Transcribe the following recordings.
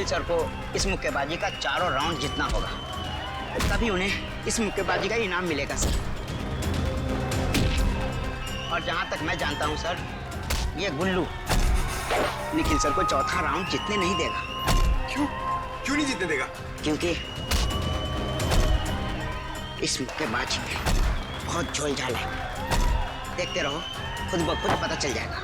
Nikhil sir को इस मुक्केबाजी का चारों राउंड जीतना होगा, तभी उन्हें इस मुक्केबाजी का इनाम मिलेगा सर। और जहां तक मैं जानता हूं सर, ये गुल्लू निखिल सर को चौथा राउंड जीतने नहीं देगा। क्यों नहीं जीतने देगा? क्योंकि इस मुक्केबाजी में बहुत झोल-झाल है। देखते रहो, खुद ब खुद पता चल जाएगा।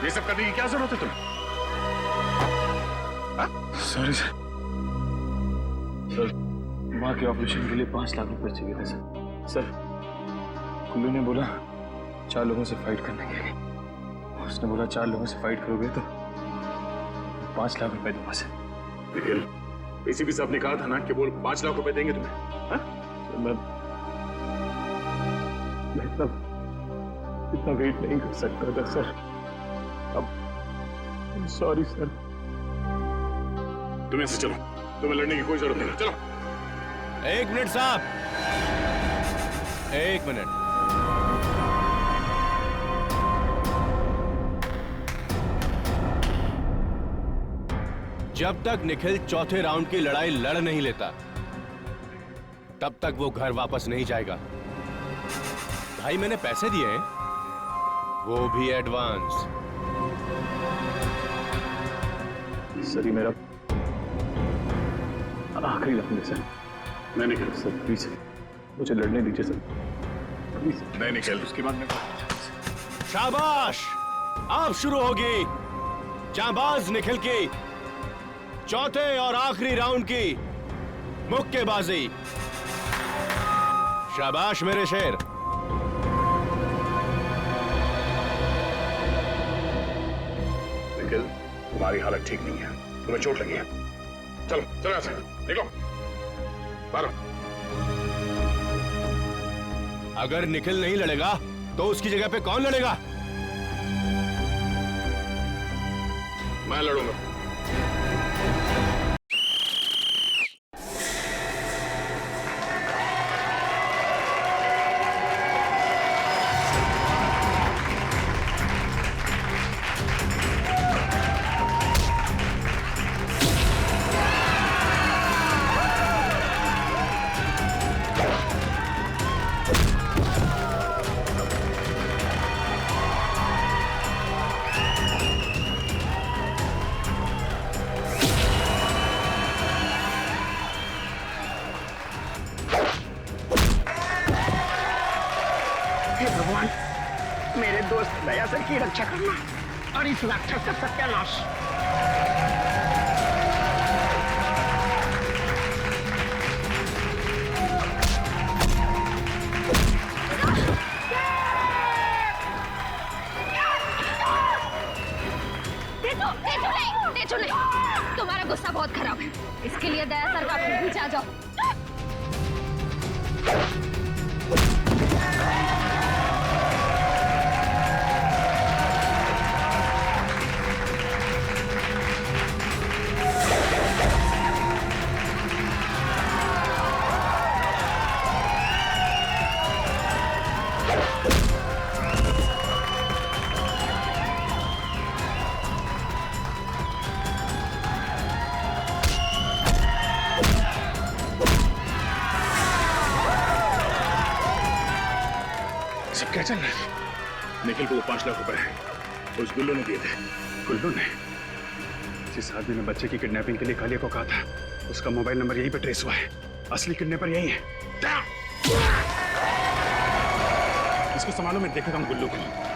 ये सब करने की क्या जरूरत है तुम्हें? सॉरी सर, माँ के ऑपरेशन के लिए 5 लाख रुपए चाहिए थे सर। सर, कुल्लू ने बोला 4 लोगों से फाइट करने के लिए। उसने बोला 4 लोगों से फाइट करोगे तो 5 लाख रुपए दूंगा सर। निखिल, एसीपी साहब ने कहा था ना कि वो 5 लाख रुपए देंगे तुम्हें। सर, मैं इतना वेट नहीं कर सकता था सर। अब सॉरी सर। तुम ऐसे चलो, तुम्हें लड़ने की कोई जरूरत नहीं। चलो। 1 मिनट साहब, 1 मिनट। जब तक निखिल चौथे राउंड की लड़ाई लड़ नहीं लेता, तब तक वो घर वापस नहीं जाएगा। भाई, मैंने पैसे दिए हैं, वो भी एडवांस। सर, ये मेरा आखिरी राउंड है सर। नहीं निखिल, सर प्लीज मुझे लड़ने दीजिए सर, प्लीज। नहीं निखिल, उसके बाद में शाबाश, अब शुरू होगी जांबाज निखिल की चौथे और आखिरी राउंड की मुक्केबाजी। शाबाश मेरे शेर। निखिल, तुम्हारी हालत ठीक नहीं है, तुम्हें चोट लगी है। चलो चलो ऐसे निकलो बाहर। अगर निखिल नहीं लड़ेगा तो उसकी जगह पे कौन लड़ेगा? मैं लड़ूंगा। भगवान, मेरे दोस्त दया सर की रक्षा करना और इस राक्षस का सत्यानाश। तुम्हारा गुस्सा बहुत खराब है, इसके लिए दया सर का पीछे आ जाओ। क्या चल रहा है? निखिल को 5 लाख रुपए उस गुल्लू ने दिए थे। गुल्लू ने? जिस आदमी ने बच्चे की किडनैपिंग के लिए कालिया को कहा था, उसका मोबाइल नंबर यहीं पे ट्रेस हुआ है। असली किडनैपर यही है। इसको संभालो, मैं देखता हूँ गुल्लू को।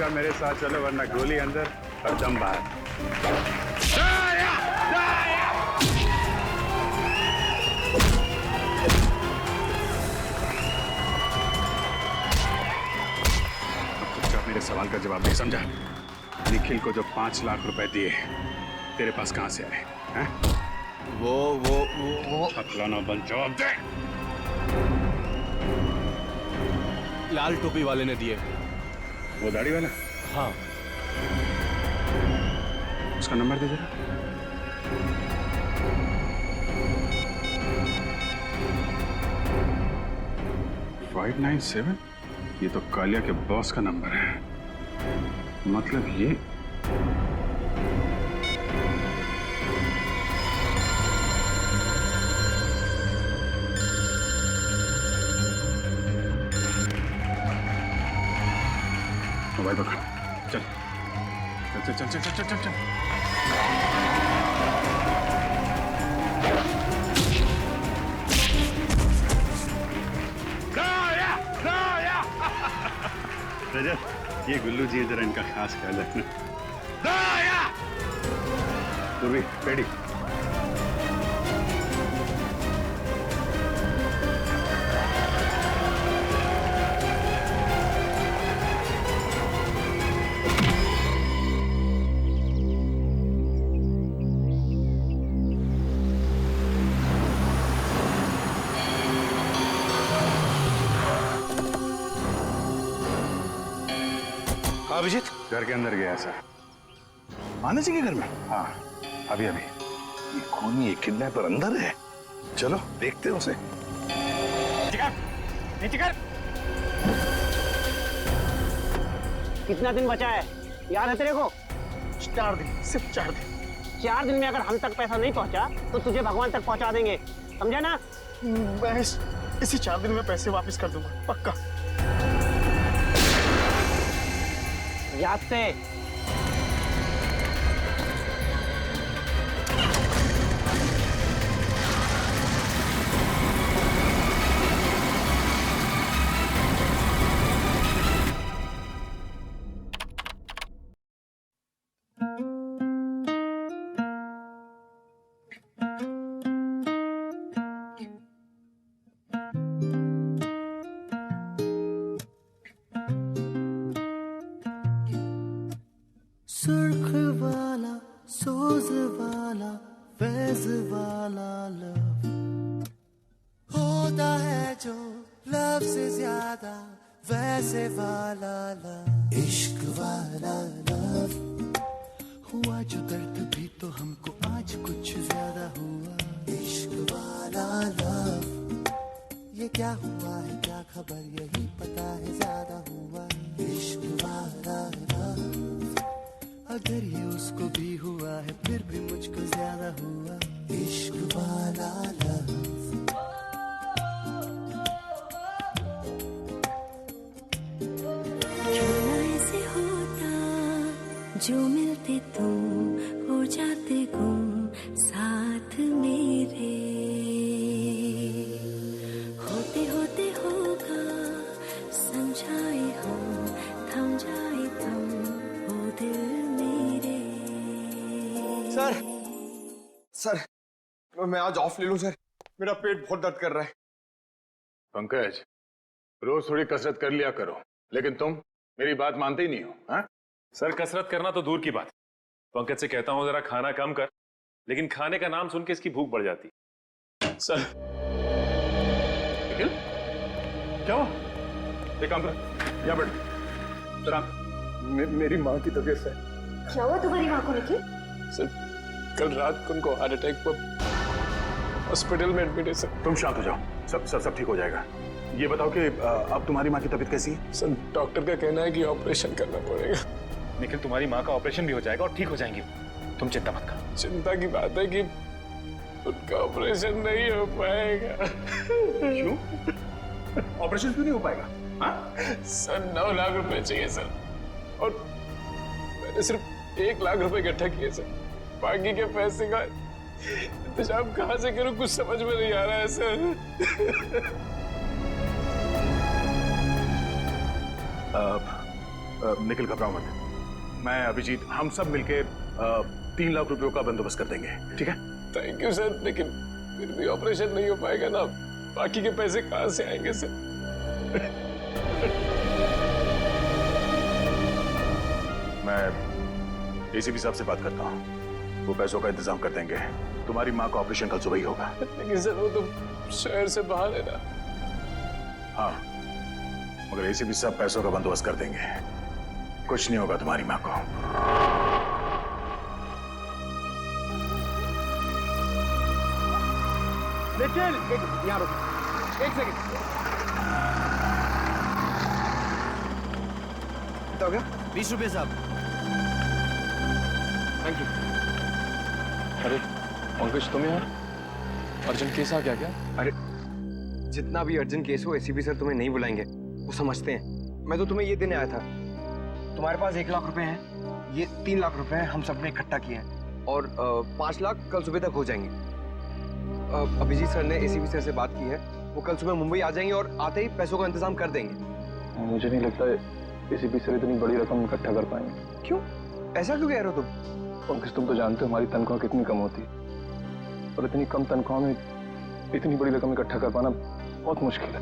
चुपचाप मेरे साथ चलो वरना गोली अंदर और दम बाहर। चुपचाप मेरे सवाल का जवाब नहीं समझा। निखिल को जो 5 लाख रुपए दिए तेरे पास कहां से आए हैं? वो अखलाना बन जवाब दे। लाल टोपी वाले ने दिए। वो दाढ़ी वाला? हाँ। उसका नंबर दे जरा। फाइव 9-7? ये तो कालिया के बॉस का नंबर है। मतलब ये मोबाइल पकड़। चल चल चल चल चल चल चल चल। रजत, ये गुल्लू जी जरा इनका खास ख्याल रखना। पूर्वी, पेड़ी। अभिजीत घर के अंदर गया सर। माने जी के घर में? हाँ, अभी अभी। ये कौन, ये किडनैपर अंदर है? चलो देखते हैं उसे। कितना दिन बचा है याद है तेरे को? 4 दिन, सिर्फ 4 दिन। 4 दिन में अगर हम तक पैसा नहीं पहुंचा तो तुझे भगवान तक पहुंचा देंगे, समझा ना? मैं इसी 4 दिन में पैसे वापस कर दूंगा, पक्का। याद से। सुर्ख वाला, सोज वाला, फैज वाला लव होता है जो लव से ज्यादा वैसे वाला लव। इश्क वाला लव हुआ जो दर्द भी तो हमको आज कुछ ज्यादा हुआ। इश्क वाला लव ये क्या हुआ है क्या खबर यही पता है ज्यादा हुआ। इश्क वाला लव अगर ये उसको भी हुआ है फिर भी मुझको ज्यादा हुआ। इश्क वाला लव क्यों ना ऐसे होता जो मिलते तुम हो जाते गुम साथ मेरे। होते होते होगा समझाए हम थम जाए तुम ओ दिल मेरे। सर मैं आज ऑफ ले लूं सर, मेरा पेट बहुत दर्द कर रहा है। पंकज, रोज थोड़ी कसरत कर लिया करो, लेकिन तुम मेरी बात मानते ही नहीं हो। हाँ? सर कसरत करना तो दूर की बात। पंकज से कहता हूं जरा खाना कम कर, लेकिन खाने का नाम सुन के इसकी भूख बढ़ जाती। सर निखिल, क्या हुआ? एक काम कर, यहाँ बैठ। जरा मेरी माँ की तबीयत है। क्या हुआ तुम्हारी माँ को निखिल? सर कल रात को उनको हार्ट अटैक पर हॉस्पिटल में एडमिट है सर। तुम शांत हो जाओ, सब ठीक हो जाएगा। ये बताओ कि अब तुम्हारी माँ की तबीयत कैसी है? सर डॉक्टर का कहना है कि ऑपरेशन करना पड़ेगा। निखिल तुम्हारी माँ का ऑपरेशन भी हो जाएगा और ठीक हो जाएंगी, तुम चिंता मत करो। चिंता की बात है कि उनका ऑपरेशन नहीं हो पाएगा। क्यों? ऑपरेशन क्यों नहीं हो पाएगा? हाँ? सर 9 लाख रुपए चाहिए सर, और मैंने सिर्फ 1 लाख रुपए इकट्ठा किए सर। बाकी के पैसे का इंतजाम कहाँ से करूं कुछ समझ में नहीं आ रहा है सर। निखिल घबराओ मत। मैं अभिजीत हम सब मिलके 3 लाख रुपयों का बंदोबस्त कर देंगे, ठीक है? थैंक यू सर, लेकिन फिर भी ऑपरेशन नहीं हो पाएगा ना, बाकी के पैसे कहाँ से आएंगे सर? मैं एसीपी साहब से बात करता हूँ, वो पैसों का इंतजाम कर देंगे। तुम्हारी माँ का ऑपरेशन कल सुबह ही होगा। लेकिन सर वो तो शहर से बाहर है ना। हाँ, मगर एसीपी साहब पैसों का बंदोबस्त कर देंगे, कुछ नहीं होगा तुम्हारी माँ को। निखिल, यहाँ रुक, 1 सेकंड। कितना हो गया? 20 रुपए साहब। Thank you. अरे पंकज तुम यहाँ? अर्जेंट केस आ गया क्या? अरे जितना भी अर्जेंट केस हो एसीपी सर तुम्हें नहीं बुलाएंगे, वो समझते हैं। मैं तो तुम्हें ये देने आया था। तुम्हारे पास 1 लाख रुपए हैं, ये 3 लाख रुपए हैं, हम सबने इकट्ठा किए हैं और 5 लाख कल सुबह तक हो जाएंगे। अभिजीत सर ने एसीपी सर से बात की है, वो कल सुबह मुंबई आ जाएंगे और आते ही पैसों का इंतजाम कर देंगे। मुझे नहीं लगता एसीपी सर इतनी बड़ी रकम इकट्ठा कर पाएंगे। क्यों? ऐसा क्यों कह रहे हो तुम? पंकज तुम तो जानते हो हमारी तनख्वाह कितनी कम होती है, और इतनी कम तनख्वाह में इतनी बड़ी रकम इकट्ठा कर पाना बहुत मुश्किल है।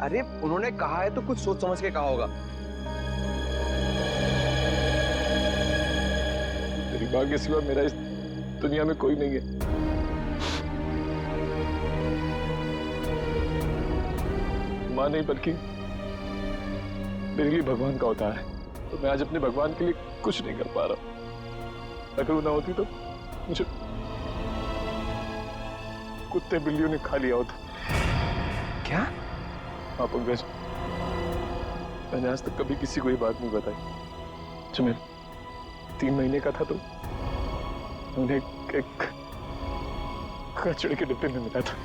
अरे उन्होंने कहा है तो कुछ सोच समझ के कहा होगा। तेरी माँ के सिवा मेरा इस दुनिया में कोई नहीं है। माँ नहीं बल्कि मेरे लिए भगवान का अवतार है, तो मैं आज अपने भगवान के लिए कुछ नहीं कर पा रहा हूँ। अगर वो ना होती तो मुझे कुत्ते बिल्लियों ने खा लिया होता। क्या? हाँ पंकज, मैंने आज तक कभी किसी को ये बात नहीं बताई। जब मैं 3 महीने का था तो उन्हें एक कचड़े के डिब्बे में मिला था।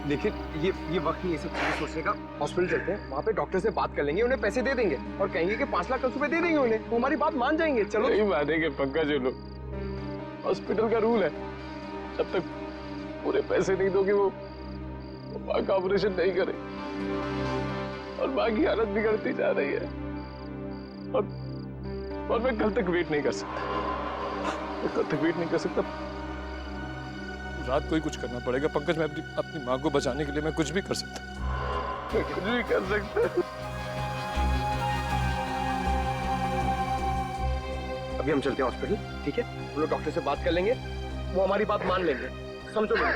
देखिए ये वक्त नहीं है सब चीजें सोचने का। हॉस्पिटल चलते हैं, वहाँ पे डॉक्टर से बात कर लेंगे, उन्हें पैसे दे देंगे और कहेंगे कि 5 लाख कल सुबह दे देंगे उन्हें, वो हमारी बात मान जाएंगे। चलो। नहीं मानेंगे पंकज ये लोग, हॉस्पिटल का रूल है जब तक पूरे पैसे नहीं दोगे वो माँ का ऑपरेशन नहीं करे, और माँ की हालत बिगड़ती जा रही है और मैं कल तक वेट नहीं कर सकता। रात को ही कुछ करना पड़ेगा पंकज। मैं अपनी माँ को बचाने के लिए मैं कुछ भी कर सकता। अभी हम चलते हैं हॉस्पिटल, ठीक है? हम लोग डॉक्टर से बात कर लेंगे, वो हमारी बात मान लेंगे, समझो ना?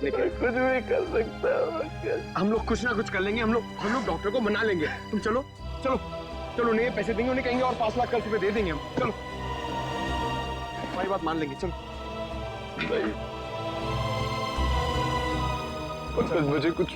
लेकिन कुछ भी कर सकता। हम लोग कुछ ना कुछ कर लेंगे, हम लोग डॉक्टर को मना लेंगे। तुम चलो चलो चलो, उन्हें पैसे देंगे, उन्हें कहेंगे और 5 लाख कल सुबह दे देंगे हम। चलो, हमारी बात मान लेंगे। चलो। मुझे कुछ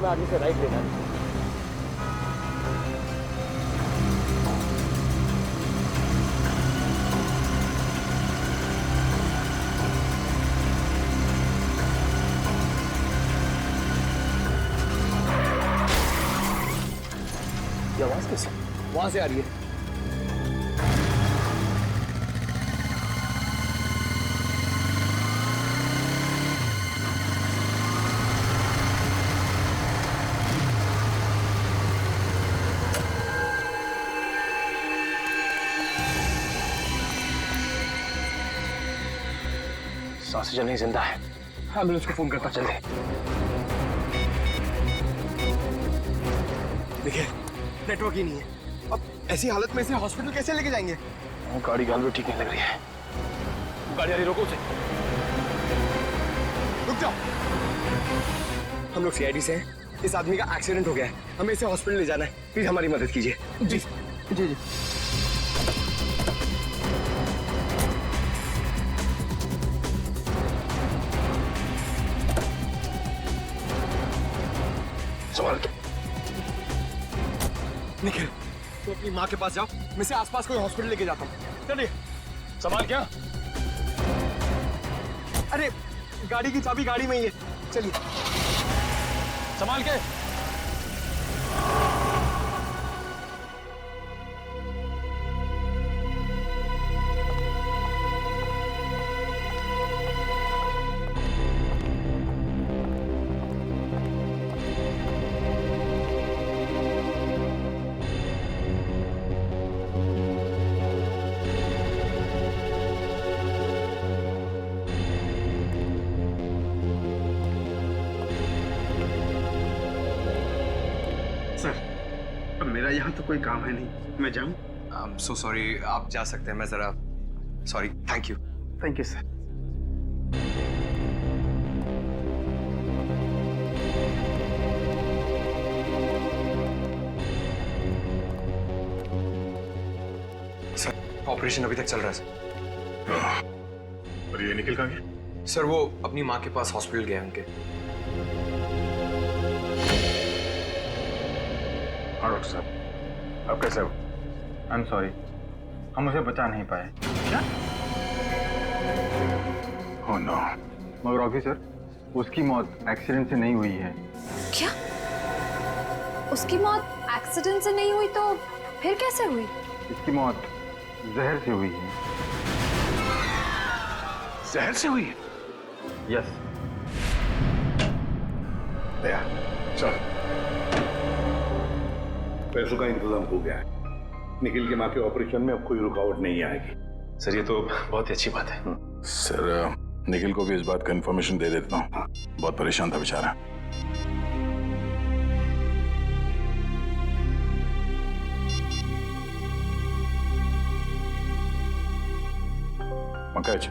आगे से राइट लेना। ये आवाज कैसे? वहां से आ रही है। सांसें चल नहीं, जिंदा है। एम्बुलेंस को फोन करता, जल्दी। देखिए नेटवर्क ही नहीं है। अब ऐसी हालत में इसे हॉस्पिटल कैसे लेके जाएंगे? गाड़ी गाल भी ठीक नहीं लग रही है। गाड़ी आ रही, रोको उसे। रुक जाओ। हम लोग सीआईडी से हैं। इस आदमी का एक्सीडेंट हो गया है, हमें इसे हॉस्पिटल ले जाना है। प्लीज हमारी मदद कीजिए। जी जी जी। संभाल के। निखिल, तो अपनी माँ के पास जाओ, मैं इसे आसपास कोई हॉस्पिटल लेके जाता हूँ। चलिए। संभाल क्या? अरे गाड़ी की चाबी गाड़ी में ही है, चलिए। संभाल के। मेरा यहाँ तो कोई काम है नहीं, मैं जाऊँ? I'm so sorry, आप जा सकते हैं। मैं जरा sorry. Thank you. Thank you sir. Sir operation अभी तक चल रहा है सर। और ये निखिल कहाँ गया? सर वो अपनी माँ के पास हॉस्पिटल गए उनके। हाँ डॉक्टर साहब, आप कैसे हो? आई एम सॉरी, हम उसे बचा नहीं पाए। Oh no. मगर ऑफिसर, उसकी मौत एक्सीडेंट से नहीं हुई है। क्या? उसकी मौत एक्सीडेंट से नहीं हुई तो फिर कैसे हुई? इसकी मौत जहर से हुई है। जहर से हुई है? यस। दया, चल। पैसों का इंतजाम हो गया है। निखिल के माँ के ऑपरेशन में अब कोई रुकावट नहीं आएगी। सर ये तो बहुत ही अच्छी बात है। सर निखिल को भी इस बात का इंफॉर्मेशन दे देता हूँ। बहुत परेशान था बेचारा। पंकज,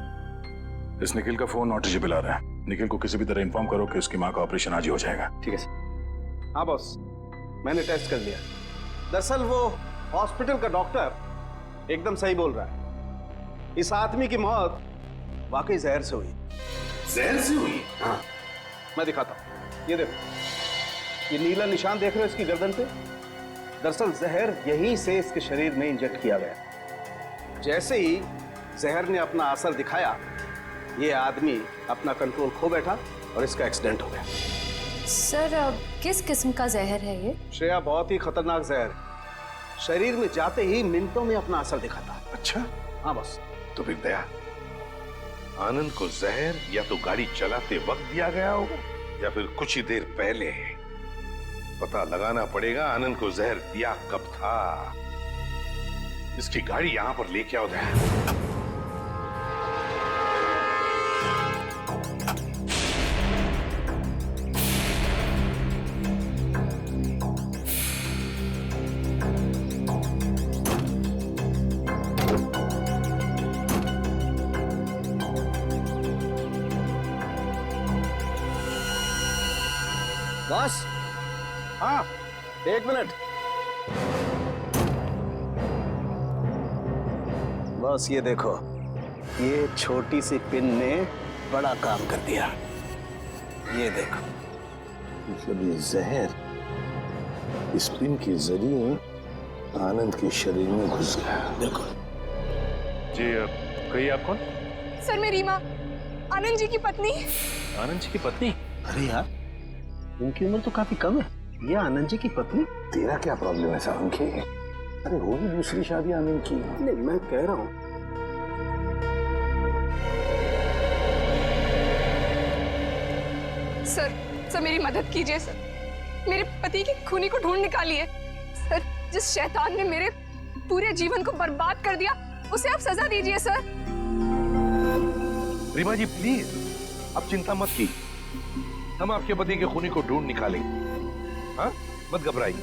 इस निखिल का फोन नॉट रीचेबल आ रहा है। निखिल को किसी भी तरह इन्फॉर्म करो कि उसकी माँ का ऑपरेशन आज ही हो जाएगा। ठीक है सर। हाँ बॉस, मैंने टेस्ट कर लिया। दरअसल वो हॉस्पिटल का डॉक्टर एकदम सही बोल रहा है। इस आदमी की मौत वाकई जहर से हुई। जहर से हुई? हाँ, मैं दिखाता हूँ। ये देखो, ये नीला निशान देख रहे हो इसकी गर्दन पे? दरअसल जहर यहीं से इसके शरीर में इंजेक्ट किया गया। जैसे ही जहर ने अपना असर दिखाया, ये आदमी अपना कंट्रोल खो बैठा और इसका एक्सीडेंट हो गया। सर किस किस्म का जहर है ये? श्रेया, बहुत ही खतरनाक जहर है। शरीर में जाते ही मिनटों में अपना असर दिखाता है। अच्छा, हाँ बस। तो फिर दया, आनंद को जहर या तो गाड़ी चलाते वक्त दिया गया होगा या फिर कुछ ही देर पहले। पता लगाना पड़ेगा आनंद को जहर दिया कब था। इसकी गाड़ी यहां पर लेके आओ दया। बॉस, हाँ, एक मिनट। बॉस ये देखो, ये छोटी सी पिन ने बड़ा काम कर दिया। ये देखो, मतलब ये जहर इस पिन के जरिए आनंद के शरीर में घुस गया। बिल्कुल। जी कहिए, आप कौन? सर मैं रीमा, आनंद जी की पत्नी। आनंद जी की पत्नी? अरे यार, इनकी उम्र तो काफी कम है। ये आनंद जी की पत्नी? तेरा क्या प्रॉब्लम है सावंत? अरे होगी दूसरी शादी आनंद की। नहीं, मैं कह रहा हूँ सर मेरी मदद कीजिए सर। मेरे पति की खूनी को ढूंढ निकालिए सर। जिस शैतान ने मेरे पूरे जीवन को बर्बाद कर दिया, उसे आप सजा दीजिए सर। रीमा जी प्लीज, आप चिंता मत की, हम आपके पति के खूनी को ढूंढ निकालेंगे। हाँ, मत घबराइए।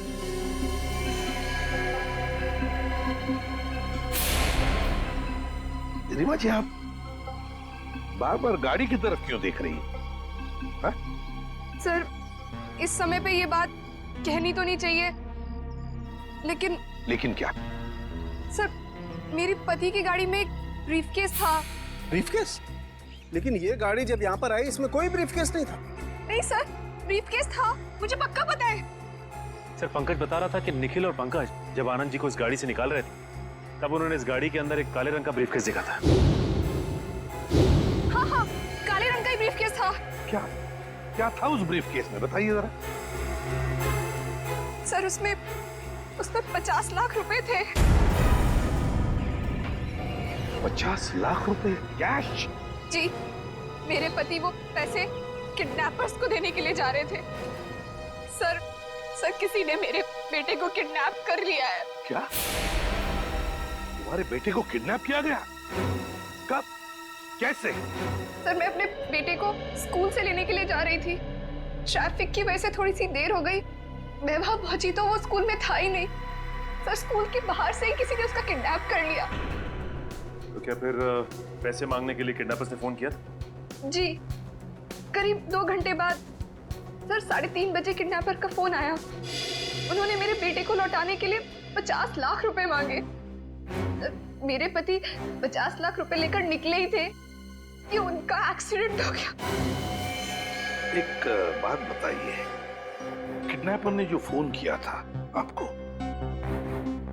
रीमा जी, आप बार बार गाड़ी की तरफ क्यों देख रही हैं? हाँ? सर, इस समय पे ये बात कहनी तो नहीं चाहिए, लेकिन क्या? सर, मेरे पति की गाड़ी में एक ब्रीफकेस था। ब्रीफकेस? लेकिन ये गाड़ी जब यहाँ पर आई इसमें कोई ब्रीफकेस नहीं था। नहीं सर, ब्रीफकेस था, मुझे पक्का पता है। सर, पंकज बता रहा था कि निखिल और पंकज जब आनंद जी को इस गाड़ी से निकाल रहे थे तब उन्होंने इस गाड़ी के अंदर एक काले रंग का ब्रीफकेस देखा था। हाँ, काले रंग का ही ब्रीफकेस था। क्या था उस ब्रीफकेस में, बताइए जरा। सर, उसमें 50 लाख रुपए थे। 50 लाख रुपए कैश? जी, मेरे पति वो पैसे किडनैपर्स को देने के लिए जा रहे थे। सर, किसी ने मेरे बेटे को किडनैप कर लिया है। क्या? तुम्हारे बेटे को किडनैप किया गया? कब? कैसे? सर, मैं अपने बेटे को स्कूल से लेने के लिए जा रही थी। ट्रैफिक की वजह से थोड़ी सी देर हो गई। मैं वहां पहुंची तो वो स्कूल में था ही नहीं। सर, स्कूल के बाहर से ही किसी ने उसका किडनैप कर लिया। तो क्या फिर पैसे मांगने के लिए किडनैपर्स ने फोन किया? जी, करीब 2 घंटे बाद सर 3:30 बजे किडनैपर का फोन आया। उन्होंने मेरे बेटे को लौटाने के लिए 50 लाख रुपए मांगे। मेरे पति 50 लाख रुपए लेकर निकले ही थे कि उनका एक्सीडेंट हो गया। एक बात बताइए, किडनैपर ने जो फोन किया था आपको,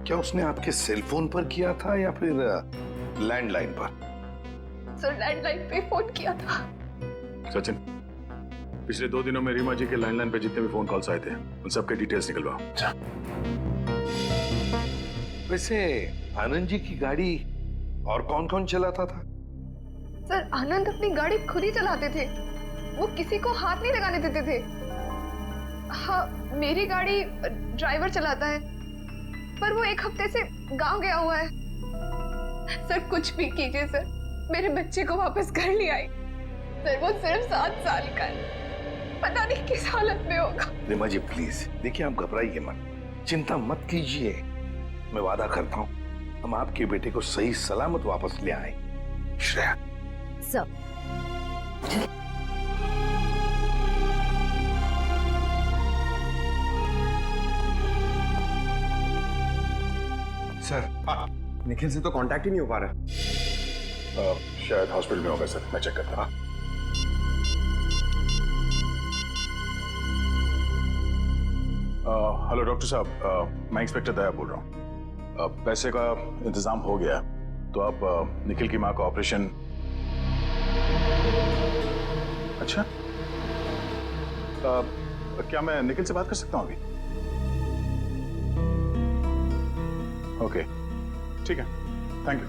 क्या उसने आपके सेल फोन पर किया था या फिर लैंडलाइन पर? सर, लैंडलाइन पे फोन किया था। सचिन, पिछले 2 दिनों में रीमा जी के लैंडलाइन पे जितने भी फोन कॉल्स आए थे उन सबके डिटेल्स निकलवाओ। वैसे आनंद जी की गाड़ी और कौन कौन चलाता था? सर, आनंद अपनी गाड़ी खुद ही चलाते थे। वो किसी को हाथ नहीं लगाने देते थे। हाँ, मेरी गाड़ी ड्राइवर चलाता है, पर वो 1 हफ्ते से गांव गया हुआ है। सर, कुछ भी कीजिए सर, मेरे बच्चे को वापस घर ले आई। सर, वो सिर्फ 7 साल का है, पता नहीं किस हालत में होगा। रीमा जी प्लीज, देखिए आप घबराइए मत, चिंता मत कीजिए। मैं वादा करता हूँ हम आपके बेटे को सही सलामत वापस ले आए। श्रेया। सर, सर, निखिल से तो कांटेक्ट ही नहीं हो पा रहा। शायद हॉस्पिटल में होगा सर, मैं चेक करता हूँ। हेलो डॉक्टर साहब, मैं इंस्पेक्टर दया बोल रहा हूँ। पैसे का इंतजाम हो गया तो आप निखिल की माँ का ऑपरेशन। अच्छा, क्या मैं निखिल से बात कर सकता हूँ अभी? ओके, ठीक है, थैंक यू।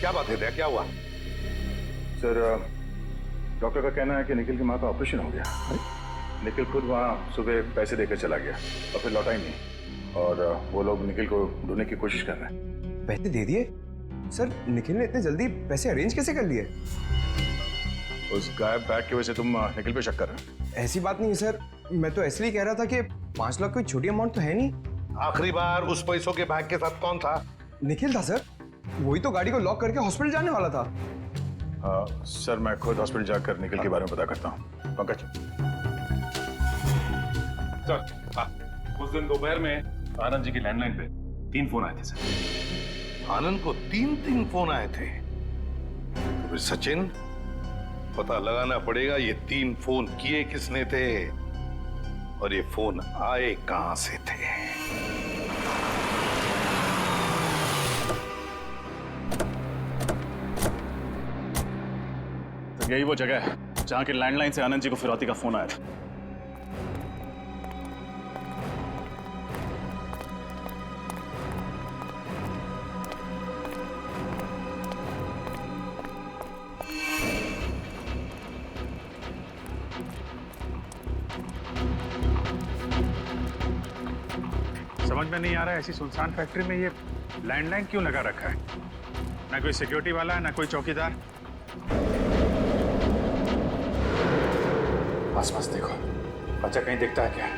क्या बात है, क्या हुआ? सर, डॉक्टर का कहना है कि निखिल की माँ का ऑपरेशन हो गया। निखिल खुद वहाँ सुबह पैसे देकर चला गया और फिर लौटा ही नहीं, और वो लोग निखिल को ढूंढने की कोशिश कर रहे हैं। पैसे दे दिए? सर, निखिल ने इतने जल्दी पैसे अरेंज कैसे कर लिए? उस गायब बैग की वजह से तुम निखिल पे शक कर रहे हो? ऐसी बात नहीं है सर, मैं तो इसलिए कह रहा था कि 5 लाख कोई छोटी अमाउंट तो है नहीं। आखिरी बार उस पैसों के बैग के साथ कौन था? निखिल था सर, वही तो गाड़ी को लॉक करके हॉस्पिटल जाने वाला था। सर, मैं खुद हॉस्पिटल जाकर निखिल के बारे में पता करता हूँ। पंकज। सर, उस दिन दोपहर में आनंद जी की लैंडलाइन पे 3 फोन आए थे सर। आनंद को 3 फोन आए थे? तो फिर सचिन, पता लगाना पड़ेगा ये 3 फोन किए किसने थे और ये फोन आए कहां से थे। तो यही वो जगह है जहां के लैंडलाइन से आनंद जी को फिरौती का फोन आया था। समझ में नहीं आ रहा है, ऐसी सुनसान फैक्ट्री में ये लैंडलाइन क्यों लगा रखा है? ना कोई सिक्योरिटी वाला है, ना कोई चौकीदार। आसपास देखो, बच्चा कहीं दिखता है क्या?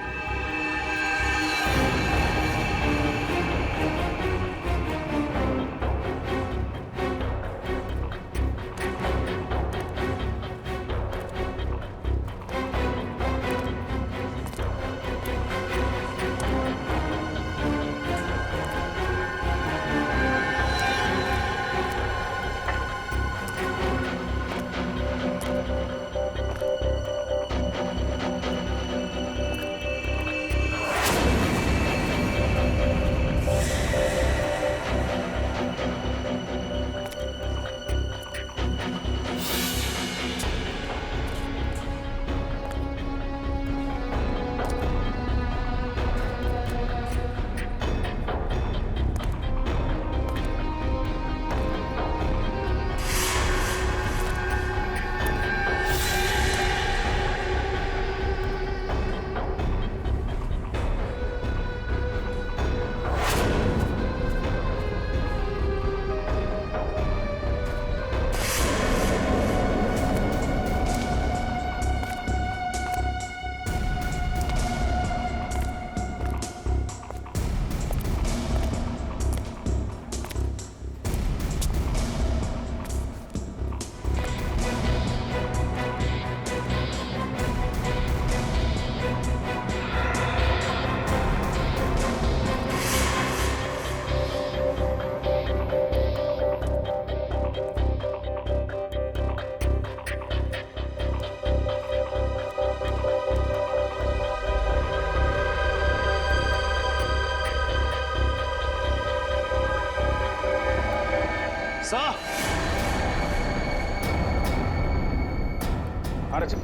हाँ रचल।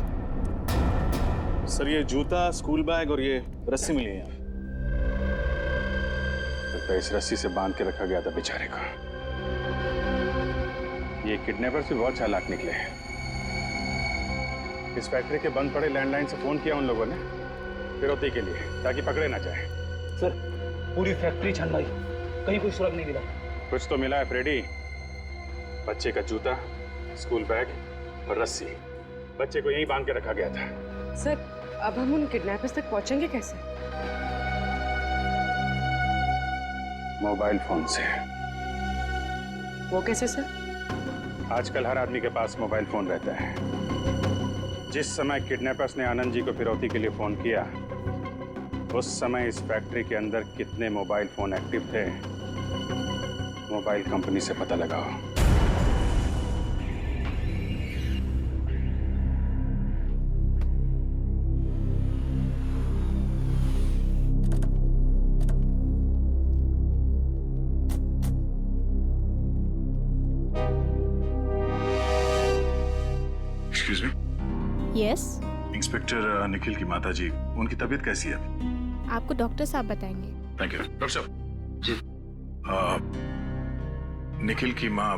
सर ये जूता, स्कूल बैग और ये रस्सी मिली है यहाँ। तो इस रस्सी से बांध के रखा गया था बेचारे को। ये किडनैपर्स भी बहुत चालाक निकले हैं। इस फैक्ट्री के बंद पड़े लैंडलाइन से फोन किया उन लोगों ने फिरौती के लिए, ताकि पकड़े ना जाए। सर पूरी फैक्ट्री छान मारी, कहीं कोई सुराग नहीं मिला। कुछ तो मिला है फ्रेडी। बच्चे का जूता, स्कूल बैग और रस्सी। बच्चे को यहीं बांध के रखा गया था। सर अब हम उन किडनैपर्स तक पहुंचेंगे कैसे? मोबाइल फोन से। वो कैसे सर? आजकल हर आदमी के पास मोबाइल फोन रहता है। जिस समय किडनैपर्स ने आनंद जी को फिरौती के लिए फोन किया, उस समय इस फैक्ट्री के अंदर कितने मोबाइल फोन एक्टिव थे, मोबाइल कंपनी से पता लगाओ। Excuse me. Yes. Inspector Nikhil की माता जी, उनकी तबीयत कैसी है? आपको डॉक्टर साहब बताएंगे। Thank you. डॉक्टर साहब जी। निखिल की माँ,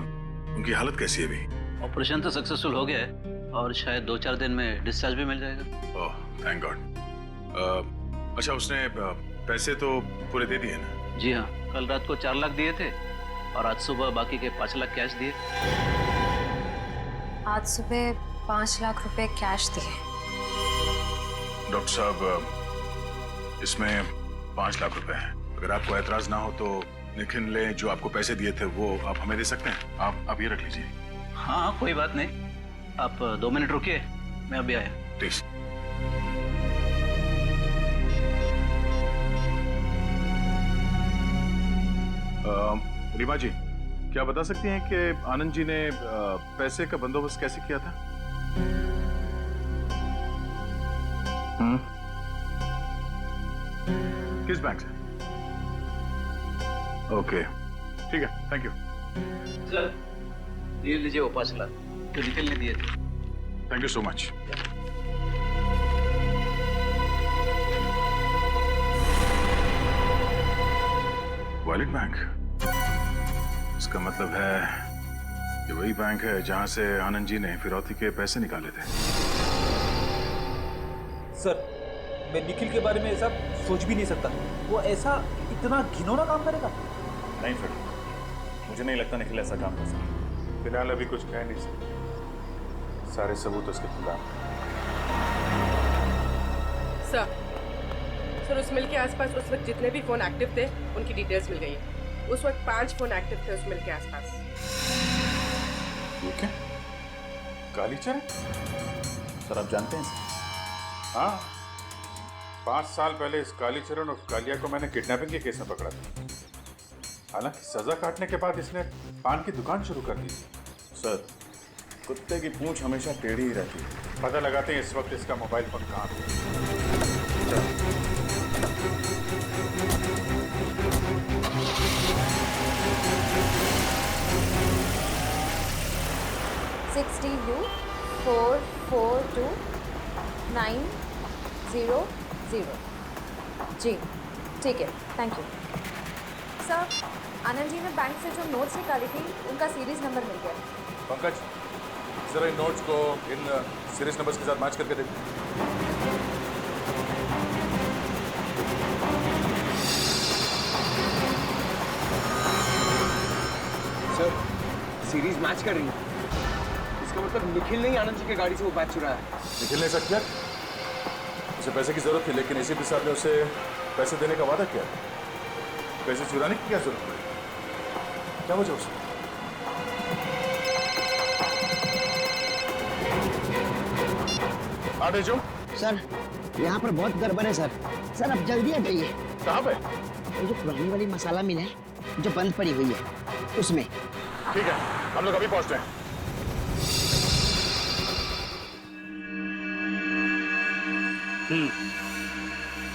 उनकी हालत कैसी है अभी? ऑपरेशन तो सक्सेसफुल हो गया है और शायद 2-4 दिन में डिस्चार्ज भी मिल जाएगा। Oh thank God. अच्छा उसने पैसे तो पूरे दे दिए ना? जी हाँ, कल रात को 4 लाख दिए थे और आज सुबह बाकी के 5 लाख कैश दिए। आज सुबह 5 लाख रुपए कैश दिए। डॉक्टर साहब इसमें 5 लाख रुपए हैं। अगर आपको ऐतराज ना हो तो निखिल ने जो आपको पैसे दिए थे वो आप हमें दे सकते हैं। आप ये रख लीजिए। हाँ कोई बात नहीं, आप 2 मिनट रुकिए, मैं अभी आया। प्लीज। रीमा जी, क्या बता सकती हैं कि आनंद जी ने पैसे का बंदोबस्त कैसे किया था? किस बैंक से? ओके ठीक है, थैंक यू। सर ये लीजिए वो 5 लाख जो निखिल ने दिए थे। Thank you so much. Wallet bank, इसका मतलब है कि वही बैंक है जहां से आनंद जी ने फिरौती के पैसे निकाले थे। सर मैं निखिल के बारे में ऐसा सोच भी नहीं सकता। वो ऐसा इतना घिनौना काम करेगा? नहीं फ्रेडी, मुझे नहीं लगता निखिल ऐसा काम कर सकता। फिलहाल अभी कुछ कह नहीं सकते, सारे सबूत उसके खिलाफ। सर उस मिल के आसपास उस वक्त जितने भी फोन एक्टिव थे उनकी डिटेल्स मिल गई है। उस वक्त 5 फोन एक्टिव थे उस मिल के आसपास। ये क्या? कालीचरण? सर आप जानते हैं इसे? हाँ, 5 साल पहले इस कालीचरण और कालिया को मैंने किडनैपिंग के केस में पकड़ा था। हालांकि सजा काटने के बाद इसने पान की दुकान शुरू कर दी थी। सर कुत्ते की पूंछ हमेशा टेढ़ी ही रहती है। पता लगाते हैं इस वक्त इसका मोबाइल फोन कहाँ है। 60U442900। जी ठीक है, thank you sir. Anand ji ने बैंक से जो नोट्स निकाली थी उनका सीरीज नंबर मिल गया। पंकज जरा इन नोट्स को इन सीरीज नंबर्स के साथ मैच करके देख। सर सीरीज मैच कर रही है। इसका मतलब निखिल ने ही आनंद जी की गाड़ी से वो बैग चुराया। निखिल ने सब किया? उसे पैसे की जरूरत थी लेकिन एसीपी साहब ने उसे पैसे देने का वादा किया। पैसे चुराने की क्या जरूरत पड़ी? क्या वजह उसे? आगे जो सर यहाँ पर बहुत गड़बड़ है सर। सर अब जल्दी आ जाइए। कहाँ पे? वो जो पुरानी वाली मसाला मिल है जो बंद पड़ी हुई है उसमें। ठीक है हम लोग अभी पहुंचते हैं।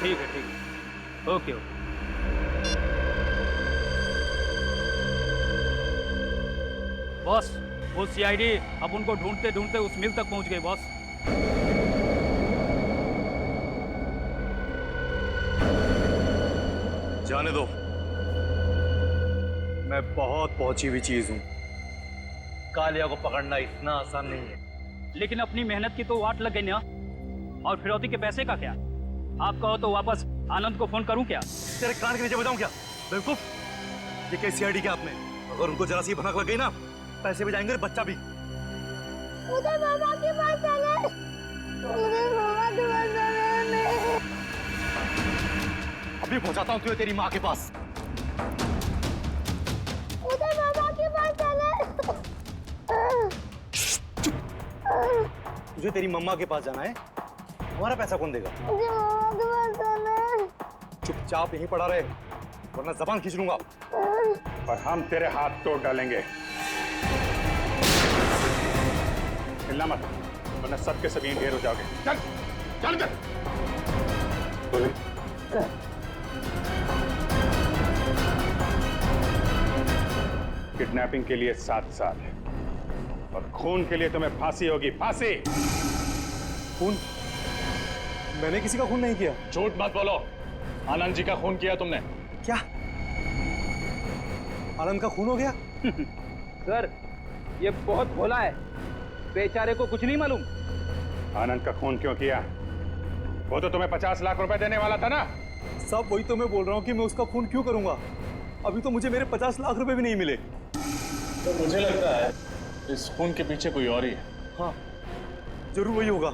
ठीक है ओके ओके। बॉस वो सीआईडी अब उनको ढूंढते ढूंढते उस मिल तक पहुंच गए बॉस। जाने दो, मैं बहुत पहुंची हुई चीज हूं। कालिया को पकड़ना इतना आसान नहीं है। लेकिन अपनी मेहनत की तो वाट लग गई ना। और फिरौती के पैसे का क्या? आप कहो तो वापस आनंद को फोन करूं क्या? तेरे कान के नीचे बताऊं क्या? बेवकूफ, ये कैसी सीआईडी क्या आपने? अगर उनको जरा सी भनक लग गई ना, पैसे भी जाएंगे, बच्चा भी। मुझे मामा के पास जाना है। मुझे मामा के पास जाना है। अभी पहुंचाता हूं तुझे तेरी माँ के पास। मुझे मामा के पास जाना है। तुझे तेरी मम्मा के पास जाना है? हमारा पैसा कौन देगा? मुझे मामा के पास जाना है। चुपचाप यहीं पड़ा रहे वरना जबान खींच लूंगा। और हम तेरे हाथ तोड़ डालेंगे। हिलना मत वरना सबके सब यहीं ढेर हो जाओगे। चल चल कर। किडनैपिंग के लिए 7 साल और खून के लिए तुम्हें फांसी होगी। फांसी। खून? मैंने किसी का खून नहीं किया। झूठ मत बोलो। आनंद जी का खून किया तुमने। क्या? आनंद का खून हो गया? सर ये बहुत भोला है, बेचारे को कुछ नहीं मालूम। आनंद का खून क्यों किया? वो तो तुम्हें 50 लाख रुपए देने वाला था ना। सब वही तो मैं बोल रहा हूँ कि मैं उसका खून क्यों करूंगा? अभी तो मुझे मेरे 50 लाख रुपए भी नहीं मिले। तो मुझे लगता है इस खून के पीछे कोई और ही है। हाँ जरूर वही होगा।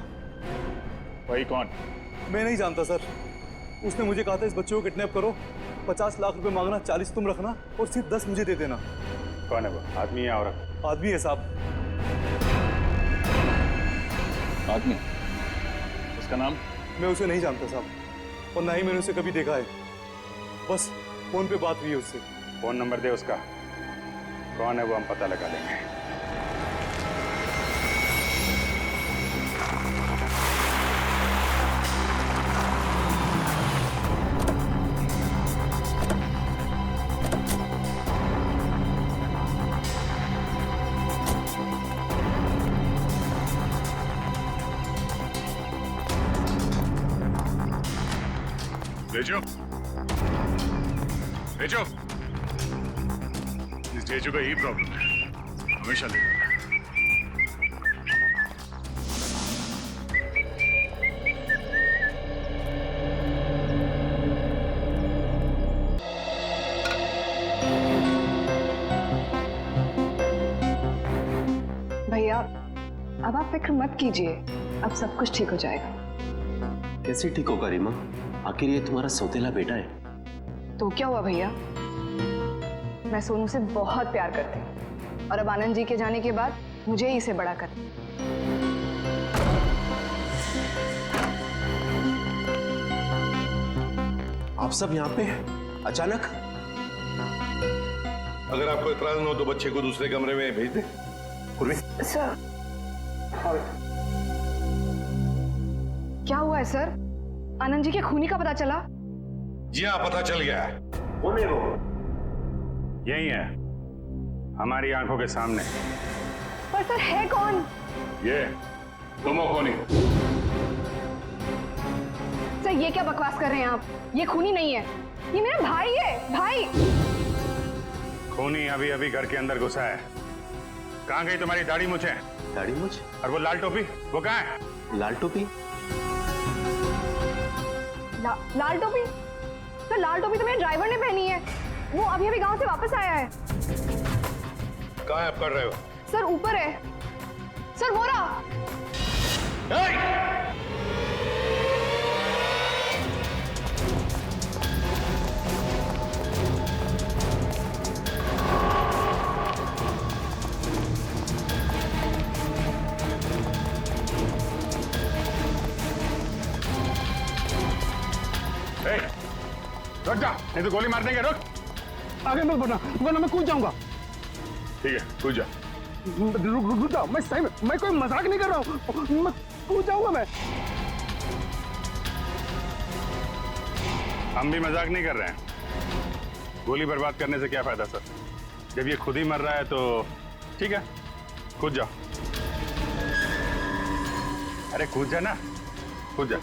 वही कौन? मैं नहीं जानता सर। उसने मुझे कहा था इस बच्चे को किडनैप करो, 50 लाख रुपए मांगना, 40 तुम रखना और सिर्फ 10 मुझे दे देना। कौन है वो? आदमी या औरत? आदमी है साहब। आदमी? उसका नाम? मैं उसे नहीं जानता साहब और ना ही मैंने उसे कभी देखा है। बस फोन पे बात हुई है उससे। फोन नंबर दे उसका। कौन है वो हम पता लगा लेंगे। जेजू, जेजू, इस जेजू का यही प्रॉब्लम है, हमेशा लेट आता है। भैया अब आप फिक्र मत कीजिए, अब सब कुछ ठीक हो जाएगा। कैसे ठीक होगा रीमा? आखिर ये तुम्हारा सौतेला बेटा है। तो क्या हुआ भैया, मैं सोनू से बहुत प्यार करती हूँ और अब आनंद जी के जाने के बाद मुझे ही इसे बड़ा करना। आप सब यहाँ पे अचानक? अगर आपको इतराज न हो तो बच्चे को दूसरे कमरे में भेज दे। पूर्वी। सर क्या हुआ है सर? आनंद जी के खूनी का पता चला? जी हाँ, पता चल गया है। कौन है वो? यही है, हमारी आंखों के सामने। पर सर है कौन? ये तुम हो खूनी। सर ये क्या बकवास कर रहे हैं आप? ये खूनी नहीं है, ये मेरा भाई है, भाई। खूनी अभी अभी घर के अंदर घुसा है। कहाँ गई तुम्हारी दाढ़ी मूछें? दाढ़ी मूछ? और वो लाल टोपी, वो कहाँ है? लाल टोपी? लाल टोपी? सर लाल टोपी तो मेरे ड्राइवर ने पहनी है, वो अभी अभी गांव से वापस आया है। कहाँ आप कर रहे हो? सर ऊपर है, सर वो रहा। रुक जा, नहीं तो गोली मार देंगे। रुक, आगे मत बढ़ना वरना मैं कूद जाऊंगा। ठीक है, कूद जा। रुक जाओ, मैं सही में, मैं कोई मजाक नहीं कर रहा हूँ, मैं कूद जाऊंगा मैं। हम भी मजाक नहीं कर रहे हैं। गोली बर्बाद करने से क्या फायदा सर? जब ये खुद ही मर रहा है तो ठीक है, कूद जाओ। अरे कूद जा ना, कूद जा।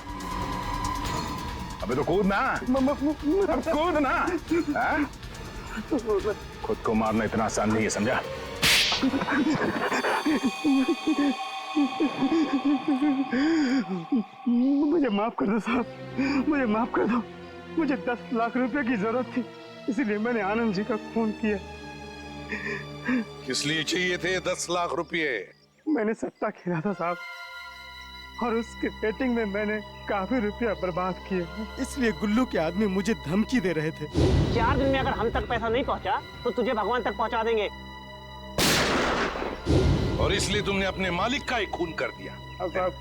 अबे तो कूद ना, अब कूद ना। हाँ? खुद को मारना इतना आसान नहीं है, समझा? मुझे माफ कर दो साहब, मुझे माफ कर दो। मुझे 10 लाख रुपए की जरूरत थी, इसलिए मैंने आनंद जी का खून किया। किस लिए चाहिए थे 10 लाख रुपए? मैंने सट्टा खेला था साहब, और उसके बेटिंग में मैंने काफी रुपया बर्बाद किए, इसलिए गुल्लू के आदमी मुझे धमकी दे रहे थे। 4 दिन में अगर हम तक पैसा नहीं पहुंचा तो तुझे भगवान तक पहुंचा देंगे। और इसलिए तुमने अपने मालिक का ही खून कर दिया। अब साहब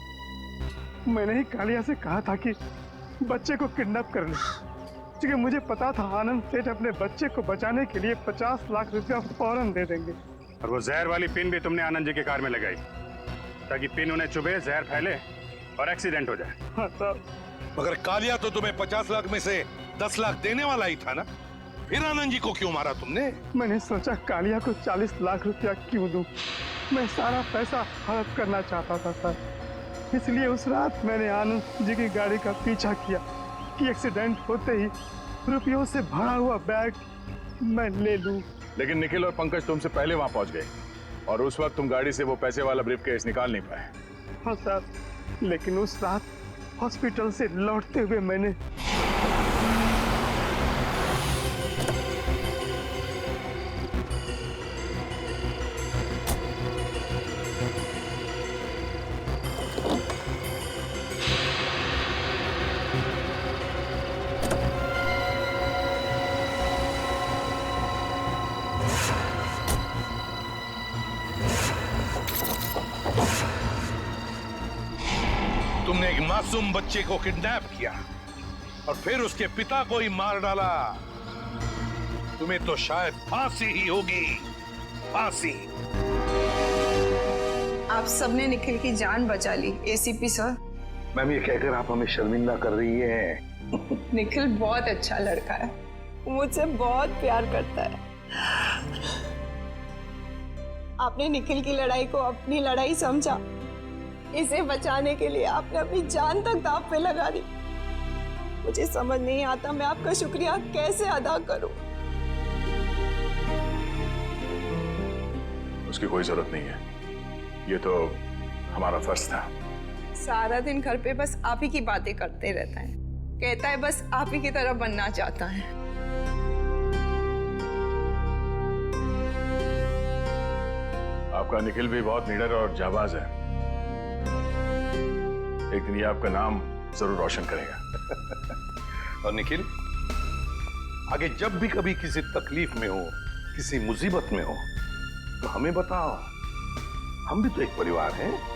मैंने ही कालिया से कहा था कि बच्चे को किडनैप कर ले, क्योंकि मुझे पता था आनंद सेठ अपने बच्चे को बचाने के लिए 50 लाख रुपया फौरन दे देंगे। और वो जहर वाली पिन भी तुमने आनंद जी के कार में लगाई ताकि पिन उन्हें चुभे, जहर फैले और एक्सीडेंट हो जाए। हाँ साहब। मगर कालिया तो तुम्हें 50 लाख में से 10 लाख देने वाला ही था ना, फिर आनंद जी को क्यों मारा तुमने? मैंने सोचा कालिया को 40 लाख रुपया क्यों दूं? मैं सारा पैसा हड़प करना चाहता था सर, इसलिए उस रात मैंने आनंद जी की गाड़ी का पीछा किया कि एक्सीडेंट होते ही रुपयों से भरा हुआ बैग मैं ले लूं। लेकिन निखिल और पंकज तुमसे पहले वहां पहुंच गए और उस वक्त तुम गाड़ी से वो पैसे वाला ब्रीफकेस निकाल नहीं पाए। हाँ सर, लेकिन उस रात हॉस्पिटल से लौटते हुए मैंने तुमने एक मासूम बच्चे को किडनैप किया और फिर उसके पिता को ही मार डाला। तुम्हें तो शायद फांसी ही होगी, फांसी। आप सबने निखिल की जान बचा ली एसीपी सर। मैम ये कहकर आप हमें शर्मिंदा कर रही हैं। निखिल बहुत अच्छा लड़का है, मुझसे बहुत प्यार करता है। आपने निखिल की लड़ाई को अपनी लड़ाई समझा, इसे बचाने के लिए आपने अपनी जान तक दांव पे लगा दी। मुझे समझ नहीं आता मैं आपका शुक्रिया कैसे अदा करूं। उसकी कोई जरूरत नहीं है, ये तो हमारा फर्ज था। सारा दिन घर पे बस आप ही की बातें करते रहता है, कहता है बस आप ही की तरह बनना चाहता है। आपका निखिल भी बहुत निडर और जाबाज है। एक दिन ये आपका नाम जरूर रोशन करेगा। और निखिल, आगे जब भी कभी किसी तकलीफ में हो, किसी मुसीबत में हो, तो हमें बताओ, हम भी तो एक परिवार हैं।